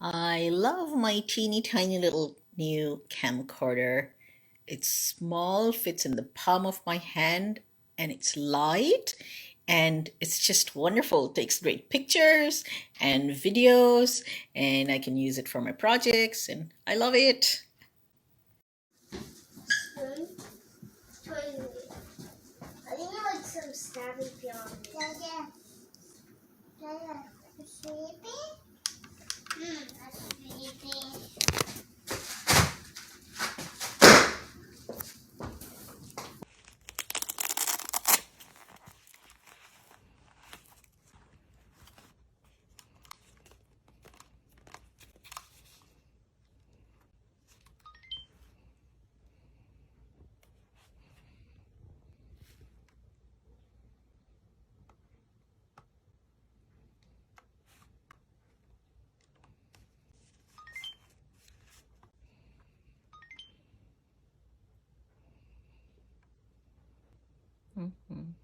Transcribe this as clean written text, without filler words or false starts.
I love my teeny tiny little new camcorder. It's small, fits in the palm of my hand, and it's light, and it's just wonderful. It takes great pictures and videos, and I can use it for my projects, and I love it. Spoon, toilet. I think I like some snappy film. Dada, Dada, you sleepy? I'm sleepy. Mhm.